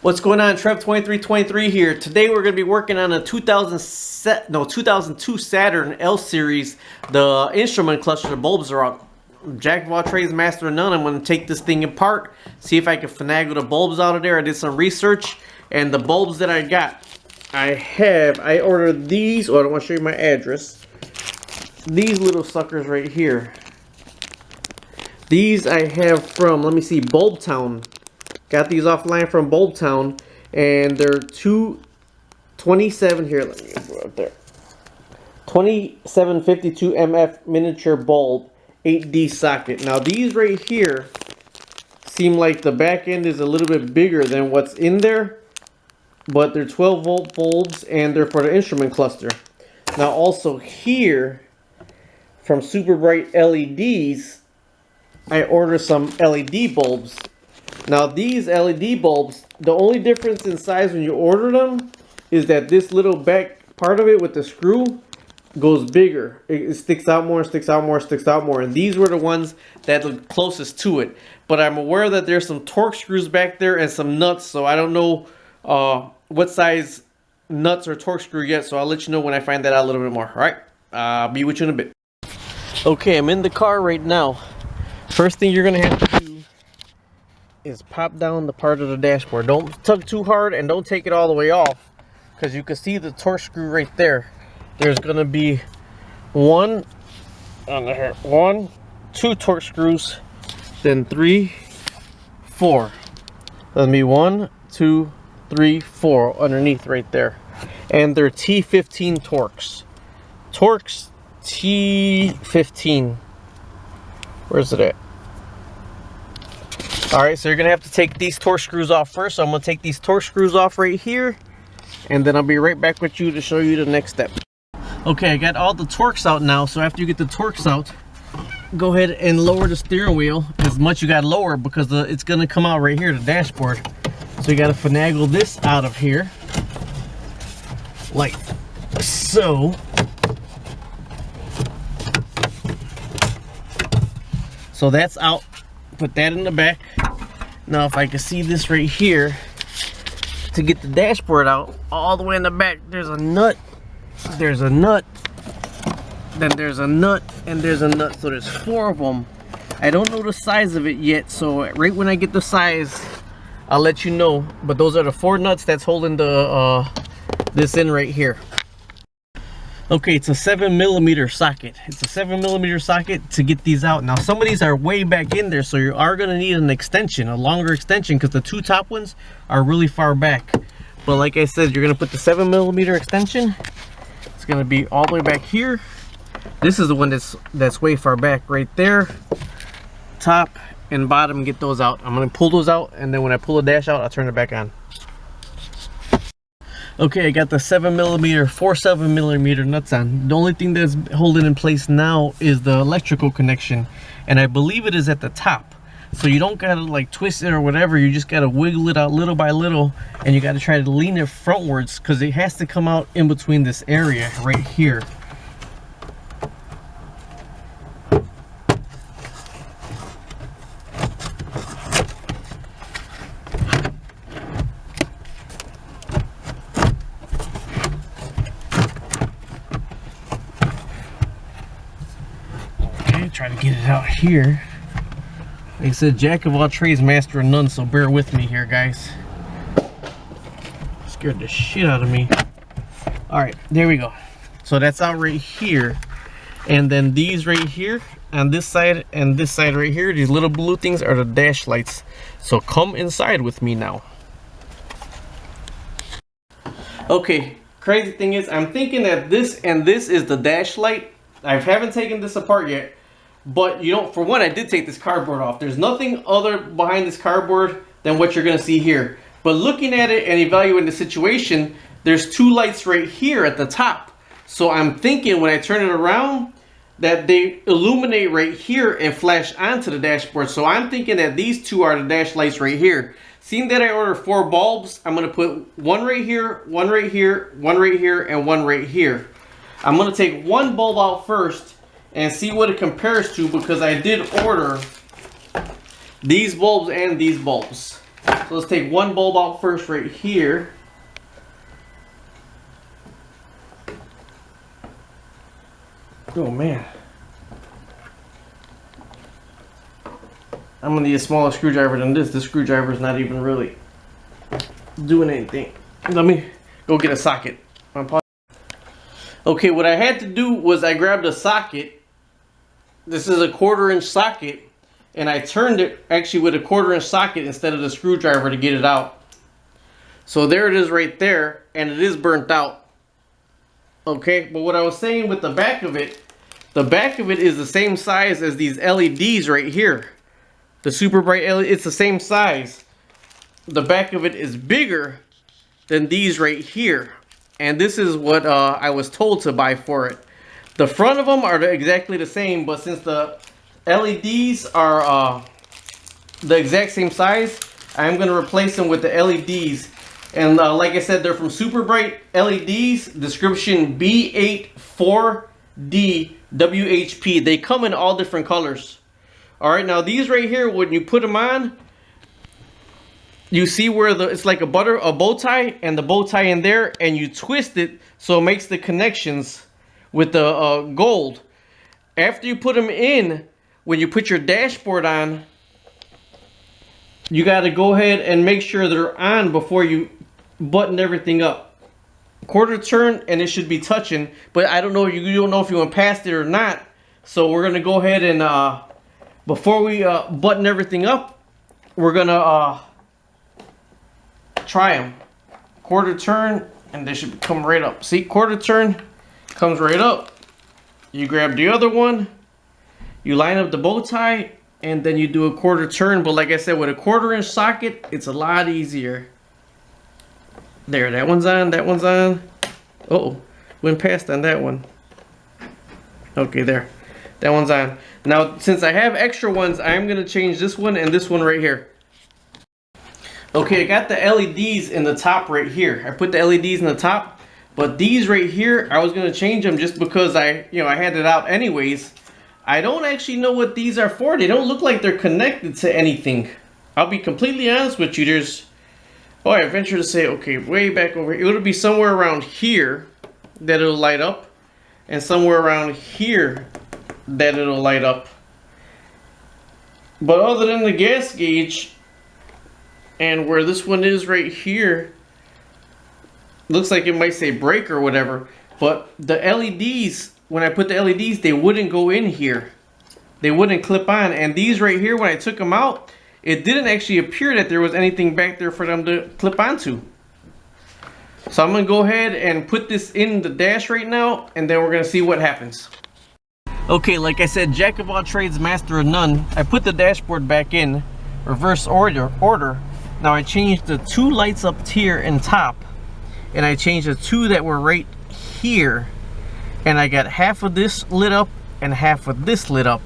What's going on? Trev2323 here. Today we're going to be working on a 2002 Saturn L-series. The instrument cluster, the bulbs are out. Jack of all trades, master of none. I'm going to take this thing apart, see if I can finagle the bulbs out of there. I did some research, and the bulbs that I got, I ordered these. Oh, I want to show you my address. These little suckers right here. These I have from, let me see, Bulb Town. Got these offline from Bulb Town, and they're 227 here. Let me go up there. 2752 MF miniature bulb 8D socket. Now these right here seem like the back end is a little bit bigger than what's in there, but they're 12 volt bulbs and they're for the instrument cluster. Now also here from Super Bright LEDs, I ordered some LED bulbs. Now these LED bulbs, the only difference in size when you order them is that this little back part of it with the screw goes bigger. It sticks out more, sticks out more, sticks out more. And these were the ones that look closest to it. But I'm aware that there's some torque screws back there and some nuts. So I don't know what size nuts or torque screw yet. So I'll let you know when I find that out a little bit more. All right, I'll be with you in a bit. Okay, I'm in the car right now. First thing you're going to have to do is pop down the part of the dashboard. Don't tug too hard and don't take it all the way off, because you can see the torque screw right there. There's gonna be one on the one, two torque screws, then 3, 4. That'll be 1, 2, 3, 4 underneath right there, and they're T15 Torx. Torx T15. Where's it at? Alright, so you're going to have to take these torque screws off first. So I'm going to take these torque screws off right here, and then I'll be right back with you to show you the next step. Okay, I got all the torques out now. So after you get the torques out, go ahead and lower the steering wheel as much you got to lower, because it's going to come out right here, the dashboard. So you got to finagle this out of here, like so. So that's out. Put that in the back. Now if I can see this right here, to get the dashboard out all the way in the back, there's a nut, there's a nut, then there's a nut, and there's a nut. So there's 4 of them. I don't know the size of it yet, so right when I get the size I'll let you know. But those are the 4 nuts that's holding the this in right here. Okay, it's a 7mm socket. It's a 7mm socket to get these out. Now some of these are way back in there, so you are going to need an extension, a longer extension, because the 2 top ones are really far back. But like I said, you're going to put the 7mm extension. It's going to be all the way back here. This is the one that's way far back right there. Top and bottom, get those out. I'm going to pull those out, and then when I pull the dash out, I'll turn it back on. Okay, I got the 7mm, 4 7mm nuts on. The only thing that's holding in place now is the electrical connection, and I believe it is at the top. So you don't gotta like twist it or whatever, you just gotta wiggle it out little by little, and you gotta try to lean it frontwards, because it has to come out in between this area right here. Try to get it out here. Like I said, jack of all trades, master of none, so bear with me here, guys. Scared the shit out of me. Alright, there we go. So that's out right here. And then these right here, on this side and this side right here, these little blue things are the dash lights. So come inside with me now. Okay, crazy thing is, I'm thinking that this and this is the dash light. I haven't taken this apart yet. But, you know, for one, I did take this cardboard off. There's nothing other behind this cardboard than what you're going to see here. But looking at it and evaluating the situation, there's 2 lights right here at the top. So I'm thinking when I turn it around that they illuminate right here and flash onto the dashboard. So I'm thinking that these 2 are the dash lights right here. Seeing that I ordered 4 bulbs, I'm going to put 1 right here, 1 right here, 1 right here, and 1 right here. I'm going to take 1 bulb out first and see what it compares to, because I did order these bulbs and these bulbs. So let's take one bulb out first right here. Oh man. I'm gonna need a smaller screwdriver than this. This screwdriver is not even really doing anything. Let me go get a socket. Okay, what I had to do was I grabbed a socket. This is a 1/4-inch socket, and I turned it actually with a 1/4-inch socket instead of the screwdriver to get it out. So there it is right there, and it is burnt out. Okay, but what I was saying with the back of it is the same size as these LEDs right here. The super bright LED, it's the same size. The back of it is bigger than these right here. And this is what I was told to buy for it. The front of them are exactly the same, but since the LEDs are the exact same size, I'm going to replace them with the LEDs. And like I said, they're from Super Bright LEDs, description B84D WHP. They come in all different colors. Alright, now these right here, when you put them on, you see where it's like a bow tie, and the bow tie in there, and you twist it so it makes the connections with the gold. After you put them in, when you put your dashboard on, you got to go ahead and make sure they're on before you button everything up. 1/4 turn and it should be touching, but I don't know, you don't know if you went past it or not. So we're going to go ahead and before we button everything up, we're going to try them. 1/4 turn and they should come right up. See, 1/4 turn comes right up. You grab the other one, you line up the bow tie, and then you do a 1/4 turn. But like I said, with a 1/4-inch socket, it's a lot easier. There, that one's on, that one's on. Uh-oh, went past on that one. Okay, there, that one's on. Now, since I have extra ones, I'm gonna change this one and this one right here. Okay, I got the LEDs in the top right here. I put the LEDs in the top, but these right here, I was gonna change them just because I had it out anyways. I don't actually know what these are for. They don't look like they're connected to anything. I'll be completely honest with you. I venture to say, okay, way back over here. It'll be somewhere around here that it'll light up, and somewhere around here that it'll light up. But other than the gas gauge, and where this one is right here, looks like it might say brake or whatever, but the LEDs, when I put the LEDs, they wouldn't go in here. They wouldn't clip on. And these right here, when I took them out, it didn't actually appear that there was anything back there for them to clip onto. So I'm going to go ahead and put this in the dash right now, and then we're going to see what happens. Okay, like I said, jack of all trades, master of none. I put the dashboard back in reverse order. Now I changed the 2 lights up here and top, and I changed the 2 that were right here, and I got half of this lit up and half of this lit up.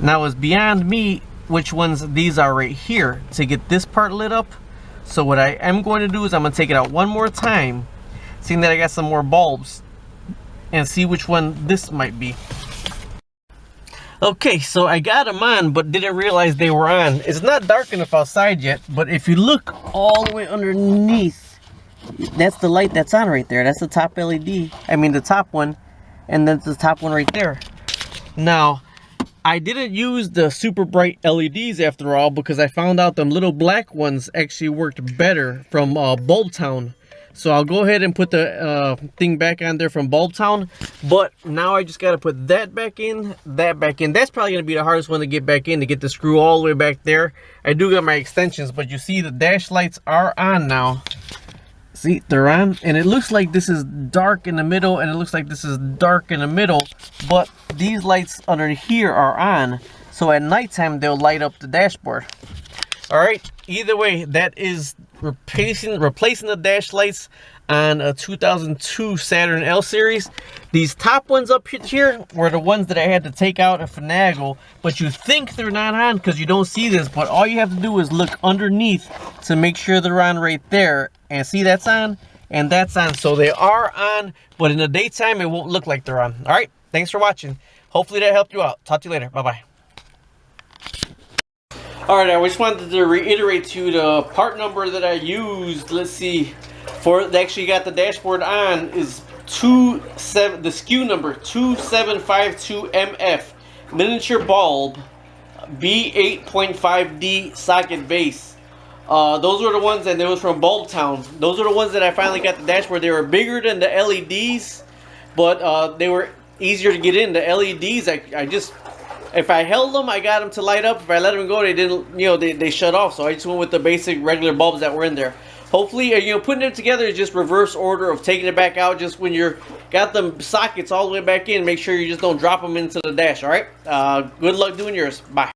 Now it's beyond me which ones these are right here to get this part lit up. So what I am going to do is I'm going to take it out one more time, seeing that I got some more bulbs, and see which one this might be. Okay, so I got them on, but didn't realize they were on. It's not dark enough outside yet, but if you look all the way underneath, that's the light that's on right there. That's the top LED. I mean the top one, and then the top one right there. Now, I didn't use the super bright LEDs after all, because I found out them little black ones actually worked better from Bulb Town. So I'll go ahead and put the thing back on there from Bulb Town. But now I just got to put that back in, that back in. That's probably going to be the hardest one to get back in, to get the screw all the way back there. I do got my extensions, but you see the dash lights are on now. See, they're on, and it looks like this is dark in the middle, and it looks like this is dark in the middle, but these lights under here are on, so at nighttime they'll light up the dashboard. All right, either way, that is replacing the dash lights on a 2002 Saturn L-series. These top ones up here were the ones that I had to take out and finagle, but you think they're not on because you don't see this, but all you have to do is look underneath to make sure they're on right there, and see that's on and that's on. So they are on, but in the daytime it won't look like they're on. All right, thanks for watching. Hopefully that helped you out. Talk to you later. Bye-bye. Alright, I just wanted to reiterate to you the part number that I used. Let's see, for they actually got the dashboard on is the SKU number 2752MF miniature bulb B8.5D socket base. Those were the ones, and it was from Bulb Town. Those are the ones that I finally got the dashboard. They were bigger than the LEDs, but they were easier to get in. The LEDs, I just, if I held them, I got them to light up. If I let them go, they didn't, they shut off. So I just went with the basic regular bulbs that were in there. Hopefully, putting it together is just reverse order of taking it back out. Just when you're got the sockets all the way back in, make sure you just don't drop them into the dash. All right. Good luck doing yours. Bye.